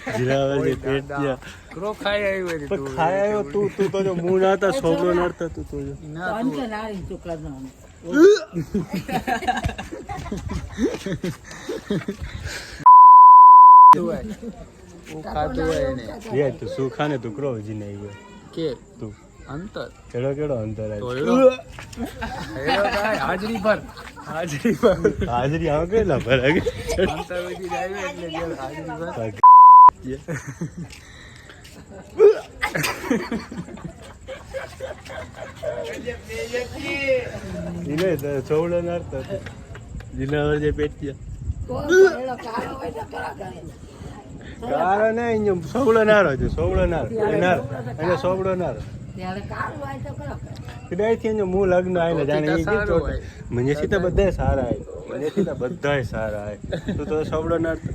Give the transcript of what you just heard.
જીરાવર જે પેટ ગયા ક્રો ખાઈ આવ્યો રે પણ ખાય આવ્યો તું તો જો મું નાતા છોકરો નડતા તું તો જો ના અંત નારી ચોકલા ના તું ખાતું હોય ને રે તું શું ખાને તું ક્રો હજી નહીં હોય કે તું અંતર કેડો અંતર તો આવ્યો હાજરી પર હાજરી આવ કેટલા ભરાગે અંતર સુધી જાય એટલે જે હાજરી પર ઇને છોડો નડતો જીનાવર જે પેટ ગયા કારો ને અહીંયા સોવડો નારો છે સોવડો નારો એને સોવડો નારો ત્યારે કાળું હોય તો કરો કદાચ એને હું લગ્ન આવીને જાણે એ સારો ચોટ હોય. મને સીધા બધા સારા આવે મને સીધા બધા સારા આવે તું તો સોવડો નારતો